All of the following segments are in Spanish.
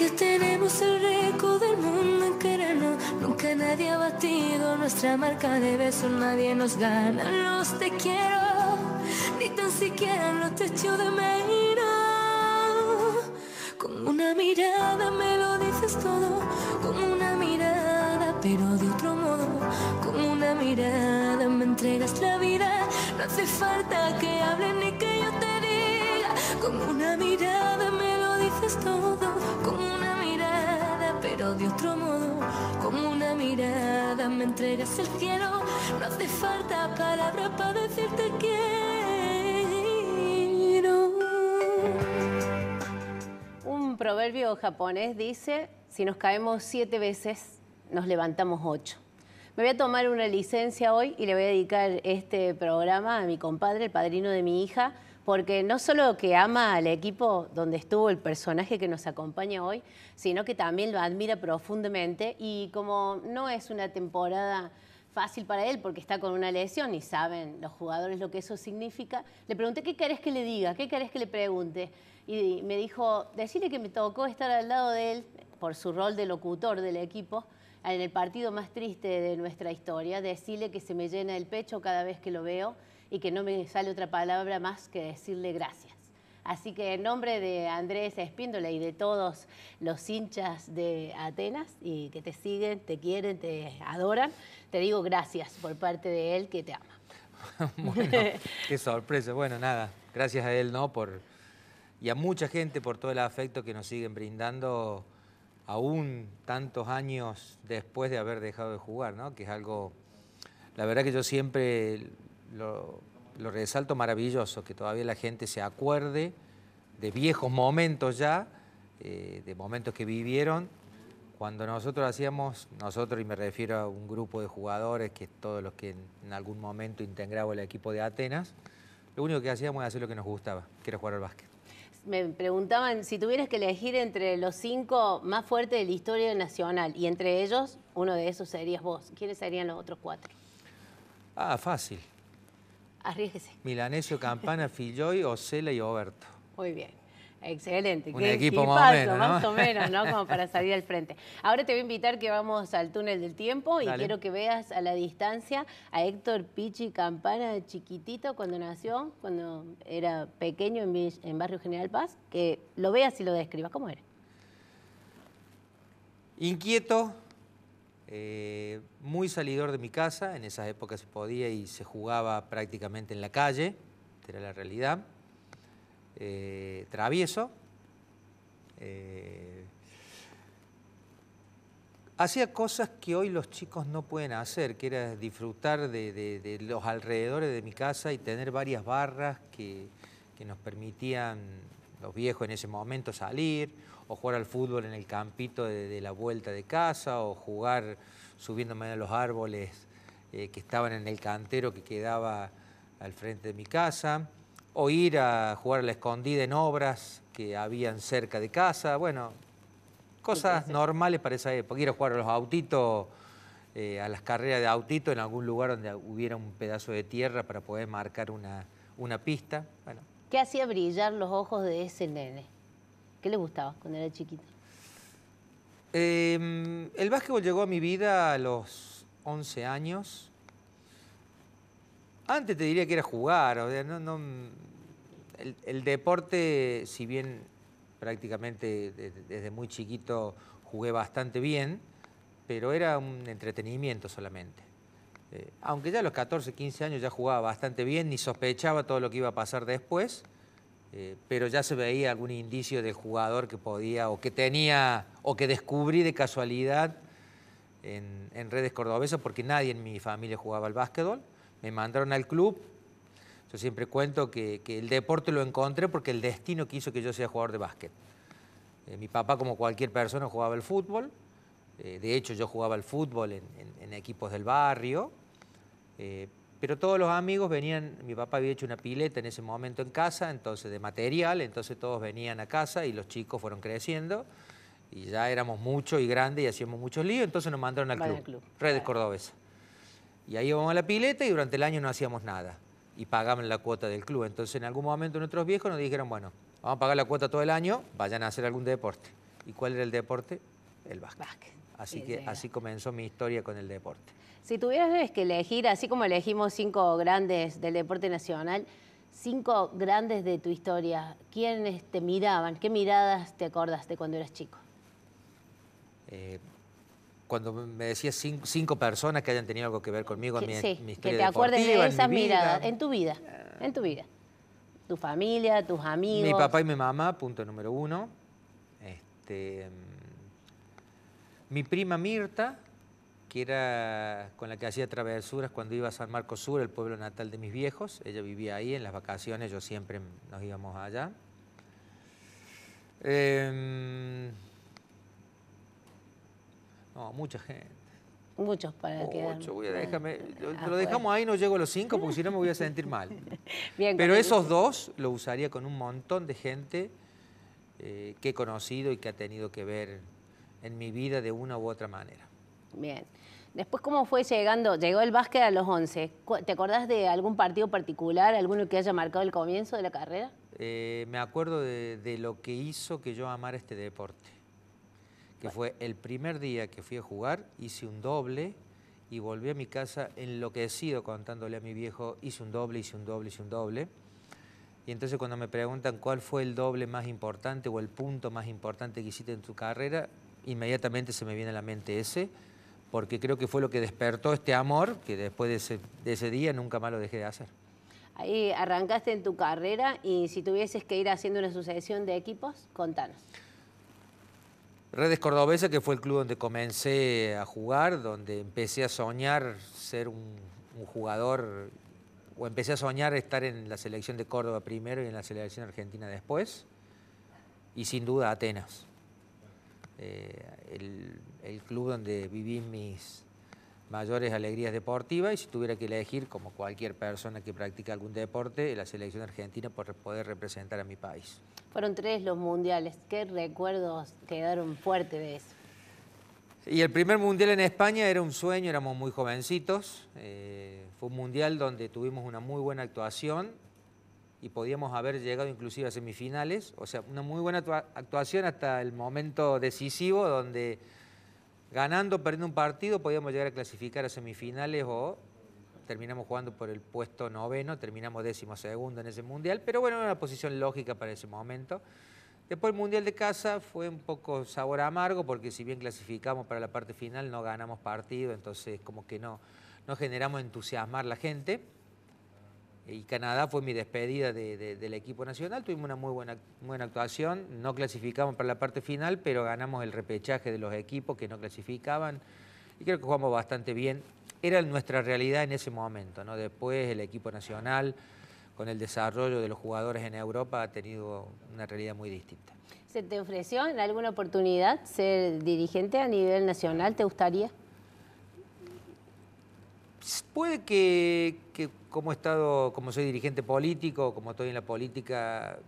que tenemos el récord del mundo en querernos. Nunca nadie ha batido nuestra marca de besos, nadie nos gana los te quiero, ni tan siquiera los te echo de menos. Con una mirada me lo dices todo, con una mirada pero de otro modo. Con una mirada me entregas la vida, no hace falta que hables ni que yo te diga. Con una mirada me lo dices todo, con una mirada pero de otro modo. Con una mirada me entregas el cielo, no hace falta palabras para decirte quiero. Un proverbio japonés dice: si nos caemos 7 veces, nos levantamos 8. Me voy a tomar una licencia hoy y le voy a dedicar este programa a mi compadre, el padrino de mi hija, porque no solo que ama al equipo donde estuvo el personaje que nos acompaña hoy, sino que también lo admira profundamente, y como no es una temporada fácil para él porque está con una lesión y saben los jugadores lo que eso significa, le pregunté qué querés que le diga, qué querés que le pregunte, y me dijo, decirle que me tocó estar al lado de él por su rol de locutor del equipo en el partido más triste de nuestra historia, decirle que se me llena el pecho cada vez que lo veo y que no me sale otra palabra más que decirle gracias. Así que en nombre de Andrés Espíndola y de todos los hinchas de Atenas y que te siguen, te quieren, te adoran, te digo gracias por parte de él, que te ama. Bueno, qué sorpresa. Bueno, nada, gracias a él, ¿no? Y a mucha gente por todo el afecto que nos siguen brindando aún tantos años después de haber dejado de jugar, ¿no? Que es algo, la verdad que yo siempre lo resalto, maravilloso, que todavía la gente se acuerde de viejos momentos ya, de momentos que vivieron cuando nosotros hacíamos, nosotros, y me refiero a un grupo de jugadores, que todos los que en algún momento integraba el equipo de Atenas, lo único que hacíamos era hacer lo que nos gustaba, que era jugar al básquet. Me preguntaban si tuvieras que elegir entre los 5 más fuertes de la historia nacional, y entre ellos, uno de esos serías vos. ¿Quiénes serían los otros 4? Ah, fácil. Arriesguese. Milanesio, Campana, Filloy, Osela y Oberto. Muy bien. Excelente. Un equipo más o menos, ¿no? Más o menos, ¿no? Como para salir al frente. Ahora te voy a invitar que vamos al túnel del tiempo y Dale. quiero que veas a la distancia a Héctor Pichi Campana, chiquitito, cuando nació, cuando era pequeño en Barrio General Paz, que lo veas y lo describas. ¿Cómo era? Inquieto, muy salidor de mi casa. En esas épocas se podía y se jugaba prácticamente en la calle, esta era la realidad. Travieso, hacía cosas que hoy los chicos no pueden hacer, que era disfrutar de los alrededores de mi casa y tener varias barras que nos permitían, los viejos en ese momento, salir o jugar al fútbol en el campito de la vuelta de casa, o jugar subiéndome a los árboles que estaban en el cantero que quedaba al frente de mi casa, o ir a jugar a la escondida en obras que habían cerca de casa. Bueno, cosas normales para esa época. Ir a jugar a los autitos, a las carreras de autito en algún lugar donde hubiera un pedazo de tierra para poder marcar una pista. Bueno. ¿Qué hacía brillar los ojos de ese nene? ¿Qué le gustaba cuando era chiquito? El básquetbol llegó a mi vida a los 11 años. Antes te diría que era jugar, o sea, el deporte, si bien prácticamente desde muy chiquito jugué bastante bien, pero era un entretenimiento solamente. Aunque ya a los 14, 15 años ya jugaba bastante bien, ni sospechaba todo lo que iba a pasar después, pero ya se veía algún indicio del jugador que podía, o que tenía, o que descubrí de casualidad en Redes Cordobesas, porque nadie en mi familia jugaba al básquetbol. Me mandaron al club. Yo siempre cuento que el deporte lo encontré porque el destino quiso que yo sea jugador de básquet. Mi papá, como cualquier persona, jugaba al fútbol. De hecho, yo jugaba al fútbol en equipos del barrio. Pero todos los amigos venían, mi papá había hecho una pileta en ese momento en casa, entonces de material, entonces todos venían a casa y los chicos fueron creciendo. Y ya éramos muchos y grandes y hacíamos muchos líos, entonces nos mandaron al club, Redes Cordobesas. Y ahí íbamos a la pileta y durante el año no hacíamos nada. Y pagaban la cuota del club. Entonces en algún momento nuestros viejos nos dijeron, bueno, vamos a pagar la cuota todo el año, vayan a hacer algún deporte. ¿Y cuál era el deporte? El básquet. Básquet. Así que así comenzó mi historia con el deporte. Si tuvieras que elegir, así como elegimos 5 grandes del deporte nacional, 5 grandes de tu historia, ¿quiénes te miraban? ¿Qué miradas te acordás de cuando eras chico? Cuando me decías 5 personas que hayan tenido algo que ver conmigo en mi historia que te acuerdes de esas miradas, en tu vida. Tu familia, tus amigos. Mi papá y mi mamá, punto número 1. Mi prima Mirta, que era con la que hacía travesuras cuando iba a San Marcos Sur, el pueblo natal de mis viejos. Ella vivía ahí en las vacaciones, yo siempre nos íbamos allá. No, mucha gente. Muchos para quedar. Lo dejamos ahí, no llego a los 5 porque si no me voy a sentir mal. Bien, pero esos 2 lo usaría con un montón de gente que he conocido y que ha tenido que ver en mi vida de una u otra manera. Bien. Después, ¿cómo fue llegando? Llegó el básquet a los 11. ¿Te acordás de algún partido particular, alguno que haya marcado el comienzo de la carrera? Me acuerdo de lo que hizo que yo amara este deporte. Que fue el primer día que fui a jugar, hice un doble y volví a mi casa enloquecido contándole a mi viejo, hice un doble. Y entonces cuando me preguntan cuál fue el doble más importante o el punto más importante que hiciste en tu carrera, inmediatamente se me viene a la mente ese, porque creo que fue lo que despertó este amor, que después de ese día nunca más lo dejé de hacer. Ahí arrancaste en tu carrera y si tuvieses que ir haciendo una sucesión de equipos, contanos. Redes Cordobesa, que fue el club donde comencé a jugar, donde empecé a soñar ser un jugador, o empecé a soñar estar en la selección de Córdoba primero y en la selección argentina después, y sin duda Atenas. El club donde viví mis mayores alegrías deportivas, y si tuviera que elegir, como cualquier persona que practica algún deporte, la selección argentina por poder representar a mi país. Fueron 3 los mundiales. ¿Qué recuerdos quedaron fuertes de eso? Y el primer mundial en España era un sueño, éramos muy jovencitos. Fue un mundial donde tuvimos una muy buena actuación y podíamos haber llegado inclusive a semifinales. O sea, una muy buena actuación hasta el momento decisivo donde ganando o perdiendo un partido podíamos llegar a clasificar a semifinales o terminamos jugando por el puesto 9º, terminamos 12º en ese mundial, pero bueno, era una posición lógica para ese momento. Después el mundial de casa fue un poco sabor amargo porque si bien clasificamos para la parte final no ganamos partido, entonces como que no generamos entusiasmar a la gente. Y Canadá fue mi despedida del equipo nacional, tuvimos una muy buena actuación, no clasificamos para la parte final, pero ganamos el repechaje de los equipos que no clasificaban y creo que jugamos bastante bien. Era nuestra realidad en ese momento, ¿no? Después el equipo nacional, con el desarrollo de los jugadores en Europa, ha tenido una realidad muy distinta. ¿Se te ofreció en alguna oportunidad ser dirigente a nivel nacional? ¿Te gustaría? Puede que como soy dirigente político, como estoy en la política,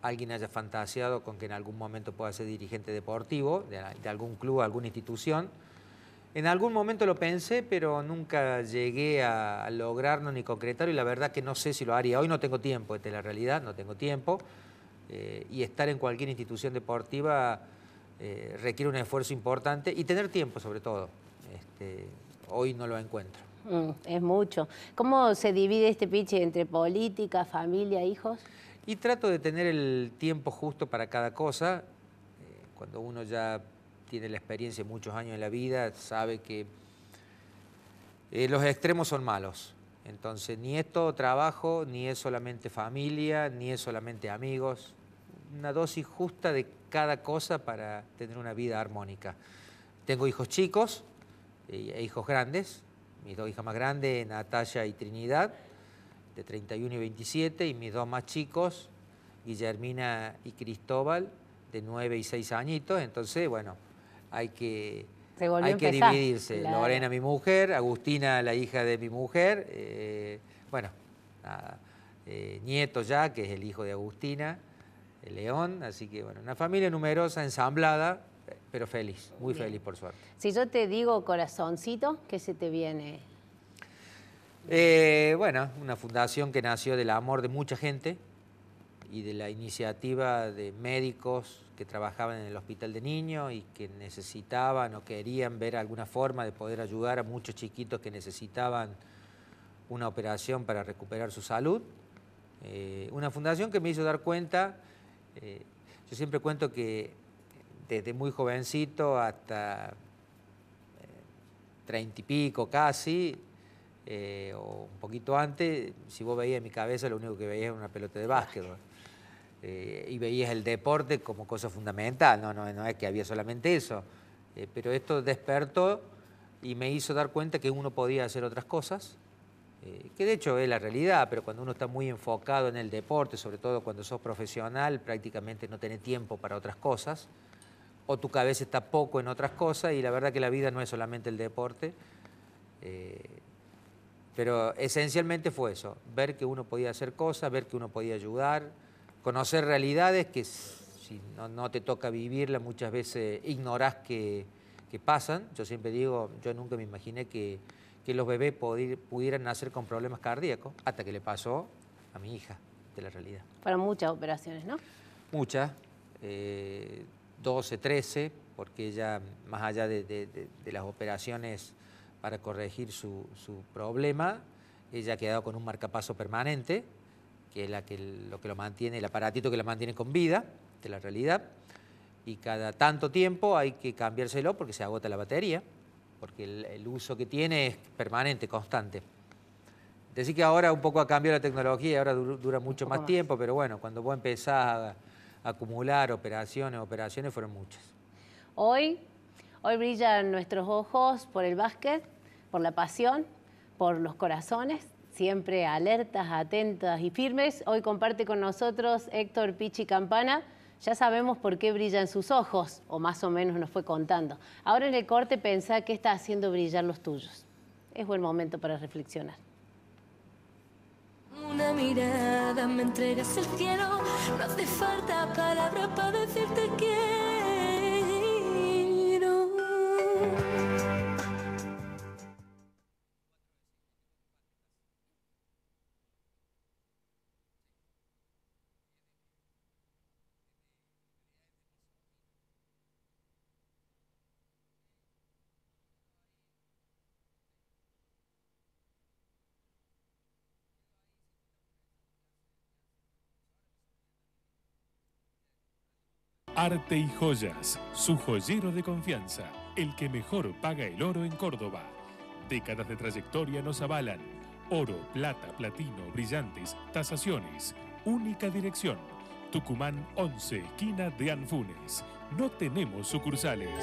alguien haya fantaseado con que en algún momento pueda ser dirigente deportivo de algún club, alguna institución. En algún momento lo pensé, pero nunca llegué a lograrlo ni concretarlo y la verdad que no sé si lo haría. Hoy no tengo tiempo, esta es la realidad, no tengo tiempo. Y estar en cualquier institución deportiva requiere un esfuerzo importante y tener tiempo sobre todo. Hoy no lo encuentro. Es mucho. ¿Cómo se divide este piche entre política, familia, hijos? Y trato de tener el tiempo justo para cada cosa. Cuando uno ya tiene la experiencia de muchos años en la vida, sabe que los extremos son malos. Entonces, ni es todo trabajo, ni es solamente familia, ni es solamente amigos. Una dosis justa de cada cosa para tener una vida armónica. Tengo hijos chicos e hijos grandes. Mis 2 hijas más grandes, Natalia y Trinidad, de 31 y 27, y mis 2 más chicos, Guillermina y Cristóbal, de 9 y 6 añitos. Entonces, bueno, hay que dividirse. Claro. Lorena, mi mujer, Agustina, la hija de mi mujer, bueno, nada, nieto ya, que es el hijo de Agustina, León, así que bueno, una familia numerosa, ensamblada, pero feliz, muy Bien. Feliz por suerte. Si yo te digo corazoncito, ¿qué se te viene? Bueno, una fundación que nació del amor de mucha gente y de la iniciativa de médicos que trabajaban en el hospital de niños y que necesitaban o querían ver alguna forma de poder ayudar a muchos chiquitos que necesitaban una operación para recuperar su salud. Una fundación que me hizo dar cuenta, yo siempre cuento que desde muy jovencito hasta 30 y pico casi, o un poquito antes, si vos veías mi cabeza, lo único que veías era una pelota de básquetbol. Y veías el deporte como cosa fundamental, no es que había solamente eso. Pero esto despertó y me hizo dar cuenta que uno podía hacer otras cosas, que de hecho es la realidad, pero cuando uno está muy enfocado en el deporte, sobre todo cuando sos profesional, prácticamente no tenés tiempo para otras cosas, o tu cabeza está poco en otras cosas, y la verdad que la vida no es solamente el deporte. Pero esencialmente fue eso, ver que uno podía hacer cosas, ver que uno podía ayudar, conocer realidades que si no te toca vivirlas muchas veces ignorás que pasan. Yo siempre digo, yo nunca me imaginé que los bebés pudieran nacer con problemas cardíacos, hasta que le pasó a mi hija, de la realidad. Fueron muchas operaciones, ¿no? Muchas, 12, 13, porque ella, más allá de las operaciones para corregir su problema, ella ha quedado con un marcapaso permanente, que es lo que lo mantiene, el aparatito que la mantiene con vida, de la realidad, y cada tanto tiempo hay que cambiárselo porque se agota la batería, porque el uso que tiene es permanente, constante. Decir que ahora un poco ha cambiado la tecnología y ahora dura mucho más tiempo, pero bueno, cuando vos empezás a acumular operaciones fueron muchas. Hoy brillan nuestros ojos por el básquet, por la pasión, por los corazones, siempre alertas, atentas y firmes. Hoy comparte con nosotros Héctor Pichi Campana. Ya sabemos por qué brillan sus ojos, o más o menos nos fue contando. Ahora en el corte pensá qué está haciendo brillar los tuyos. Es buen momento para reflexionar. Una mirada me entregas el cielo, no hace falta palabras para decirte quiero. Arte y Joyas, su joyero de confianza, el que mejor paga el oro en Córdoba. Décadas de trayectoria nos avalan. Oro, plata, platino, brillantes, tasaciones. Única dirección. Tucumán 11, esquina de Anfunes. No tenemos sucursales.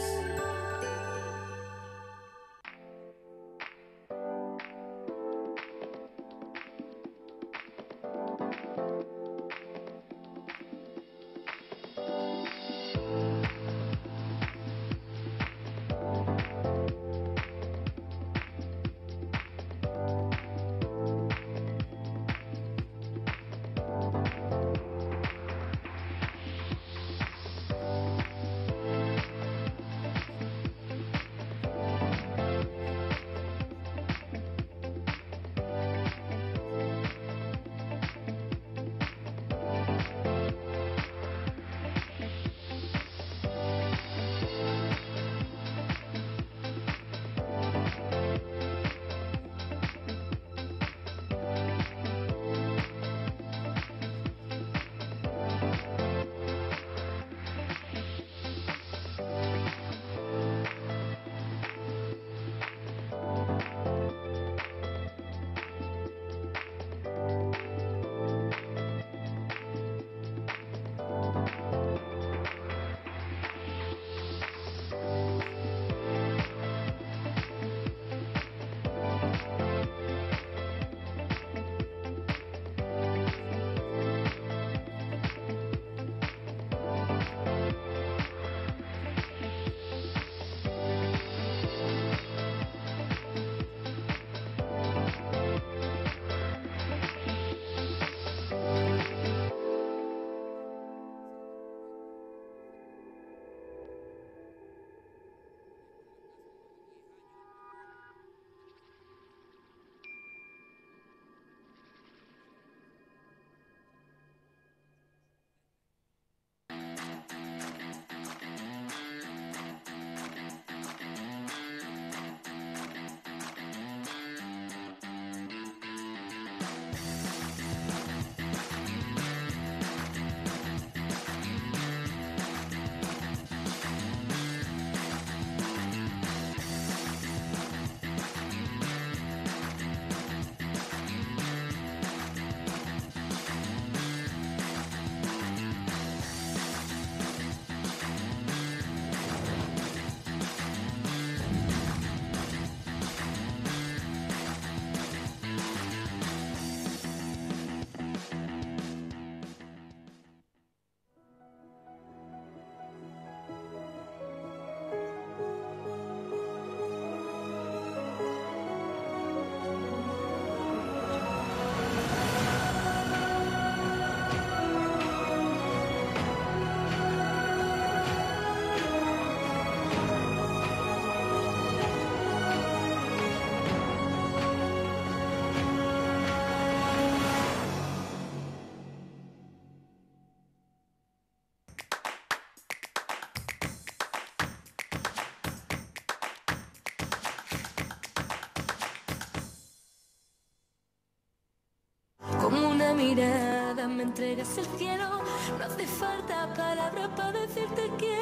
mirada me entregas el cielo. No hace falta palabras para decirte quiero.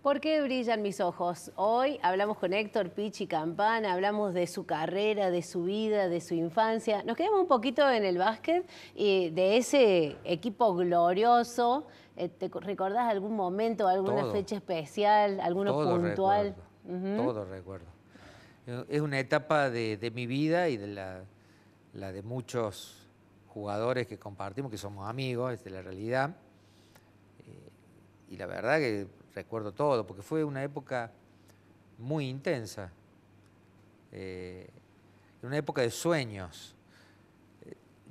¿Por qué brillan mis ojos? Hoy hablamos con Héctor Pichi Campana, hablamos de su carrera, de su vida, de su infancia. Nos quedamos un poquito en el básquet y de ese equipo glorioso. ¿Te recordás algún momento, alguna fecha especial, alguno puntual? Todo recuerdo. Es una etapa de mi vida y de la de muchos jugadores que compartimos, que somos amigos, es de la realidad. Y la verdad que recuerdo todo, porque fue una época muy intensa, una época de sueños.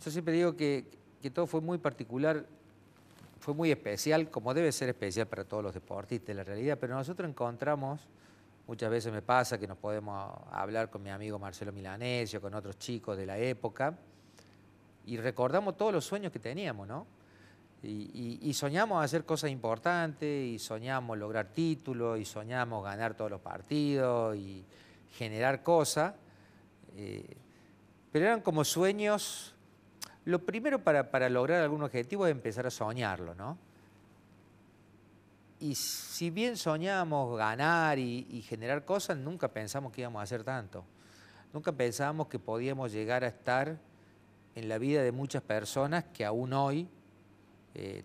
Yo siempre digo que todo fue muy particular, fue muy especial, como debe ser especial para todos los deportistas de la realidad, pero nosotros encontramos, muchas veces me pasa que nos podemos hablar con mi amigo Marcelo Milanesio, con otros chicos de la época, y recordamos todos los sueños que teníamos, ¿no? Y soñamos hacer cosas importantes, y soñamos lograr títulos, y soñamos ganar todos los partidos, y generar cosas, pero eran como sueños. Lo primero para lograr algún objetivo es empezar a soñarlo, ¿no? Y si bien soñábamos ganar y generar cosas, nunca pensamos que íbamos a hacer tanto. Nunca pensábamos que podíamos llegar a estar en la vida de muchas personas que aún hoy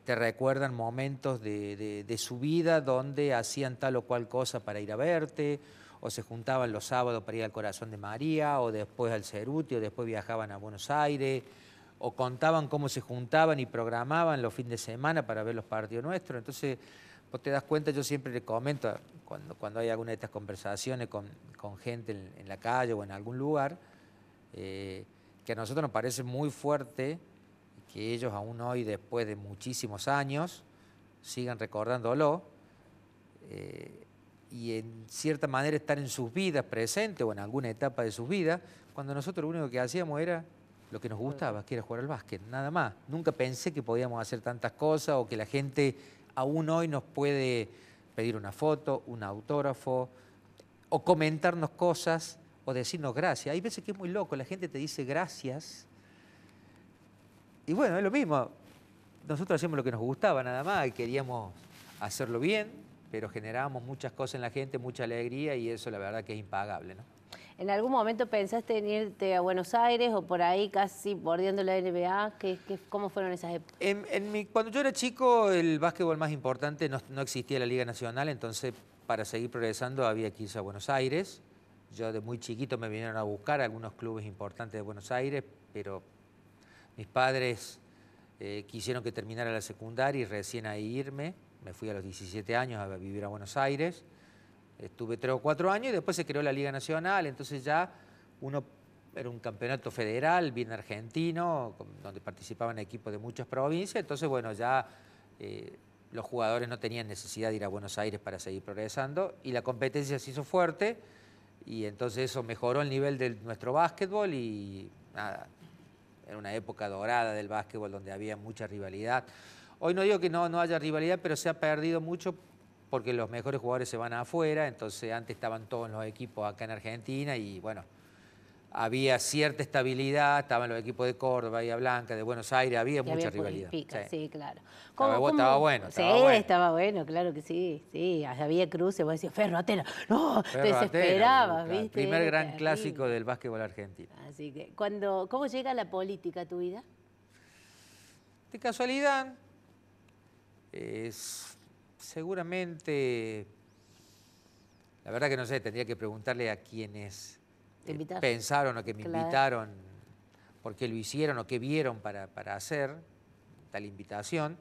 te recuerdan momentos de su vida donde hacían tal o cual cosa para ir a verte, o se juntaban los sábados para ir al Corazón de María, o después al Cerúti, o después viajaban a Buenos Aires, o contaban cómo se juntaban y programaban los fines de semana para ver los partidos nuestros. Entonces, vos te das cuenta, yo siempre le comento, cuando hay alguna de estas conversaciones con gente en la calle o en algún lugar, que a nosotros nos parece muy fuerte que ellos aún hoy, después de muchísimos años, sigan recordándolo y en cierta manera estar en sus vidas presentes o en alguna etapa de sus vidas, cuando nosotros lo único que hacíamos era lo que nos gustaba, que era jugar al básquet, nada más. Nunca pensé que podíamos hacer tantas cosas o que la gente aún hoy nos puede pedir una foto, un autógrafo o comentarnos cosas o decirnos gracias. Hay veces que es muy loco, la gente te dice gracias. Y bueno, es lo mismo, nosotros hacíamos lo que nos gustaba nada más y queríamos hacerlo bien, pero generábamos muchas cosas en la gente, mucha alegría y eso la verdad que es impagable, ¿no? ¿En algún momento pensaste en irte a Buenos Aires o por ahí casi bordeando la NBA? ¿Cómo fueron esas épocas? Cuando yo era chico el básquetbol más importante no existía la Liga Nacional, entonces para seguir progresando había que irse a Buenos Aires. Yo de muy chiquito me vinieron a buscar a algunos clubes importantes de Buenos Aires, pero mis padres quisieron que terminara la secundaria y recién ahí irme. Me fui a los 17 años a vivir a Buenos Aires. Estuve 3 o 4 años y después se creó la Liga Nacional. Entonces ya era un campeonato federal, bien argentino, donde participaban equipos de muchas provincias. Entonces, bueno, ya los jugadores no tenían necesidad de ir a Buenos Aires para seguir progresando. Y la competencia se hizo fuerte y entonces eso mejoró el nivel de nuestro básquetbol y nada. Era una época dorada del básquetbol donde había mucha rivalidad. Hoy no digo que no haya rivalidad, pero se ha perdido mucho porque los mejores jugadores se van afuera. Entonces antes estaban todos los equipos acá en Argentina y bueno, había cierta estabilidad, estaban los equipos de Córdoba, Bahía Blanca, de Buenos Aires, había mucha rivalidad. Sí, claro. Estaba bueno. Estaba bueno, claro que sí. Sí, había cruces, vos decías, Ferro Atenas, no, te desesperabas, ¿viste? El primer gran clásico del básquetbol argentino. Así que, ¿cómo llega la política a tu vida? De casualidad, seguramente, la verdad que no sé, tendría que preguntarle a quienes pensaron o que me invitaron, por qué lo hicieron o qué vieron para hacer tal invitación.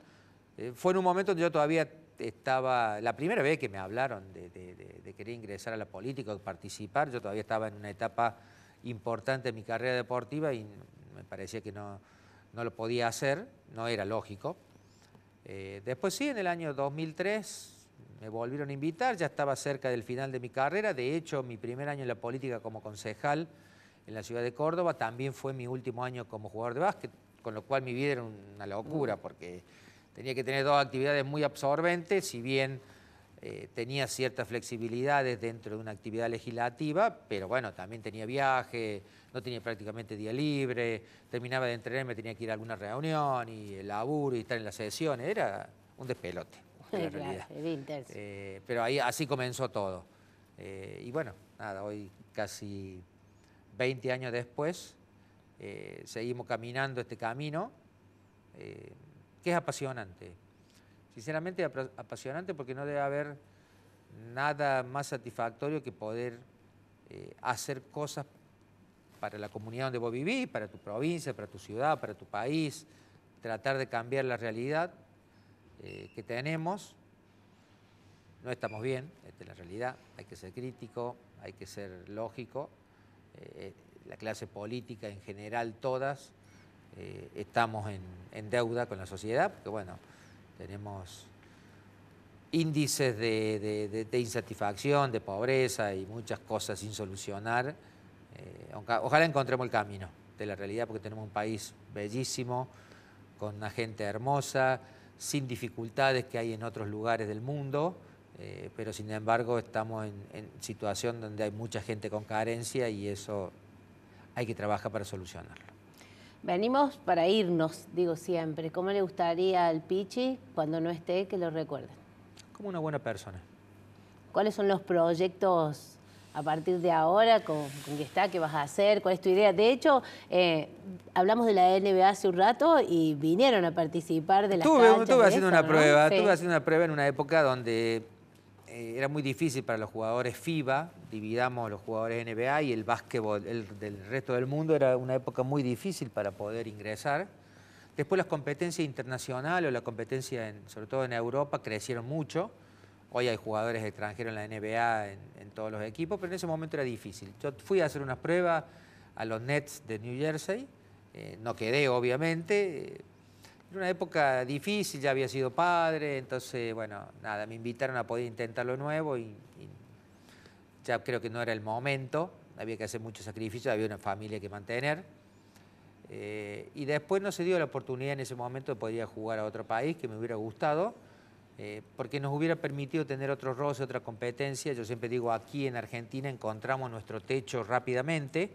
Fue en un momento donde yo todavía estaba, la primera vez que me hablaron de querer ingresar a la política o participar, yo todavía estaba en una etapa importante de mi carrera deportiva y me parecía que no lo podía hacer, no era lógico. Después sí, en el año 2003 me volvieron a invitar, ya estaba cerca del final de mi carrera. De hecho, mi primer año en la política como concejal en la ciudad de Córdoba también fue mi último año como jugador de básquet, con lo cual mi vida era una locura porque tenía que tener 2 actividades muy absorbentes, si bien tenía ciertas flexibilidades dentro de una actividad legislativa, pero bueno, también tenía viaje, no tenía prácticamente día libre, terminaba de entrenar, me tenía que ir a alguna reunión y el laburo y estar en las sesiones, era un despelote, en la realidad. Claro, era intenso. Pero ahí así comenzó todo. Y bueno, nada, hoy casi 20 años después, seguimos caminando este camino, que es apasionante. Sinceramente apasionante porque no debe haber nada más satisfactorio que poder hacer cosas para la comunidad donde vos vivís, para tu provincia, para tu ciudad, para tu país, tratar de cambiar la realidad que tenemos. No estamos bien, esta es la realidad, hay que ser crítico, hay que ser lógico. La clase política en general, todas, estamos en deuda con la sociedad, porque bueno, tenemos índices de insatisfacción, de pobreza y muchas cosas sin solucionar. Ojalá encontremos el camino de la realidad, porque tenemos un país bellísimo, con una gente hermosa, sin dificultades que hay en otros lugares del mundo, pero sin embargo estamos en situación donde hay mucha gente con carencia y eso hay que trabajar para solucionarlo. Venimos para irnos, digo siempre. ¿Cómo le gustaría al Pichi, cuando no esté, que lo recuerden? Como una buena persona. ¿Cuáles son los proyectos a partir de ahora con que está, qué vas a hacer, cuál es tu idea? De hecho, hablamos de la NBA hace un rato y vinieron a participar de las canchas. Estuve haciendo una prueba, Sí. estuve haciendo una prueba en una época donde era muy difícil para los jugadores FIBA, dividamos los jugadores NBA y el básquetbol del resto del mundo, era una época muy difícil para poder ingresar. Después las competencias internacionales o la competencia, sobre todo en Europa, crecieron mucho. Hoy hay jugadores extranjeros en la NBA en todos los equipos, pero en ese momento era difícil. Yo fui a hacer unas pruebas a los Nets de New Jersey, no quedé obviamente. Era una época difícil, ya había sido padre, entonces, bueno, nada, me invitaron a poder intentarlo nuevo y ya creo que no era el momento, había que hacer muchos sacrificios, había una familia que mantener. Y después no se dio la oportunidad en ese momento de poder ir a jugar a otro país, que me hubiera gustado, porque nos hubiera permitido tener otro roce, otra competencia. Yo siempre digo, aquí en Argentina encontramos nuestro techo rápidamente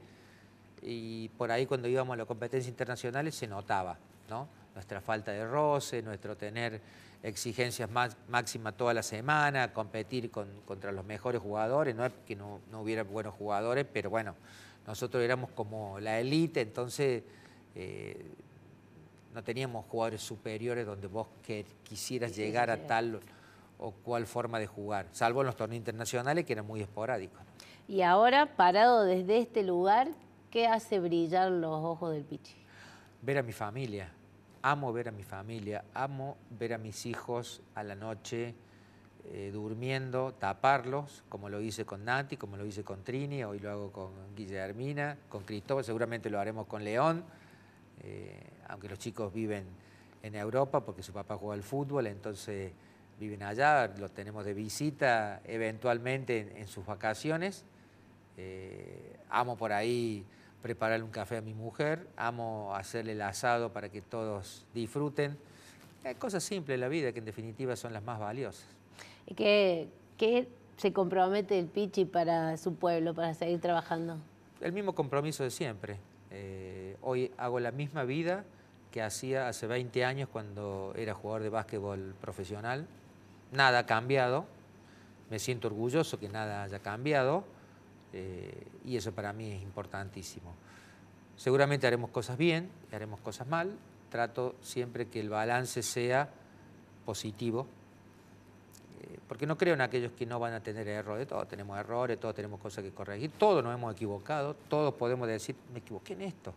y por ahí cuando íbamos a las competencias internacionales se notaba, ¿no? Nuestra falta de roce, nuestro tener exigencias máximas toda la semana, competir contra los mejores jugadores. No es que no hubiera buenos jugadores, pero bueno, nosotros éramos como la élite, entonces no teníamos jugadores superiores donde vos quisieras llegar a tal o cual forma de jugar, salvo en los torneos internacionales que eran muy esporádicos. Y ahora, parado desde este lugar, ¿qué hace brillar los ojos del Pichi? Ver a mi familia. Amo ver a mi familia, amo ver a mis hijos a la noche durmiendo, taparlos, como lo hice con Nati, como lo hice con Trini, hoy lo hago con Guillermina, con Cristóbal, seguramente lo haremos con León, aunque los chicos viven en Europa porque su papá juega al fútbol, entonces viven allá, los tenemos de visita eventualmente en sus vacaciones. Amo por ahí prepararle un café a mi mujer, amo hacerle el asado para que todos disfruten. Hay cosas simples en la vida que en definitiva son las más valiosas. ¿Y qué se compromete el Pichi para su pueblo, para seguir trabajando? El mismo compromiso de siempre. Hoy hago la misma vida que hacía hace 20 años cuando era jugador de básquetbol profesional. Nada ha cambiado, me siento orgulloso que nada haya cambiado. Y eso para mí es importantísimo. Seguramente haremos cosas bien, haremos cosas mal. Trato siempre que el balance sea positivo, porque no creo en aquellos que no van a tener errores. Todos tenemos errores, todos tenemos cosas que corregir, todos nos hemos equivocado, todos podemos decir, me equivoqué en esto.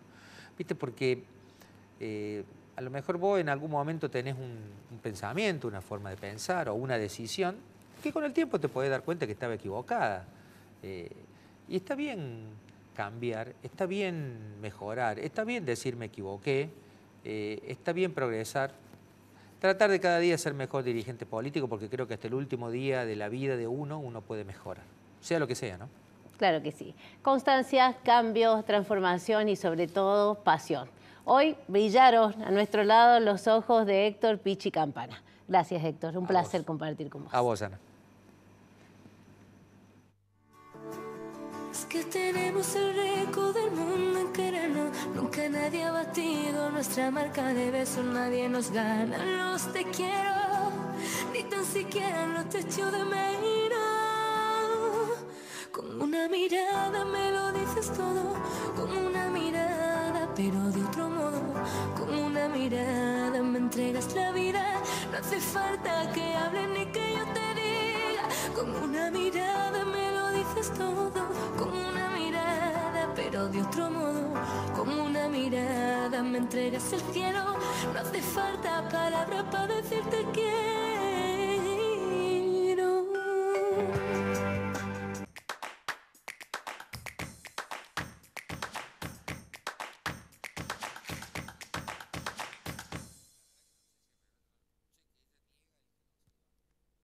¿Viste? Porque a lo mejor vos en algún momento tenés un pensamiento, una forma de pensar o una decisión que con el tiempo te podés dar cuenta que estaba equivocada. Y está bien cambiar, está bien mejorar, está bien decir me equivoqué, está bien progresar, tratar de cada día ser mejor dirigente político, porque creo que hasta el último día de la vida de uno puede mejorar, sea lo que sea, ¿no? Claro que sí. Constancia, cambios, transformación y sobre todo pasión. Hoy brillaron a nuestro lado los ojos de Héctor Pichi Campana. Gracias, Héctor. Un placer compartir con vos. A vos, Ana. que tenemos el récord del mundo en querernos. Nunca nadie ha batido nuestra marca de besos. Nadie nos gana los te quiero, ni tan siquiera los te echo de menos. Con una mirada me lo dices todo, con una mirada pero de otro modo. Con una mirada me entregas la vida. No hace falta que hables ni que yo te diga. Con una mirada me lo dices todo, con una mirada pero de otro modo. Con una mirada me entregas el cielo. No hace falta palabras para decirte quiero.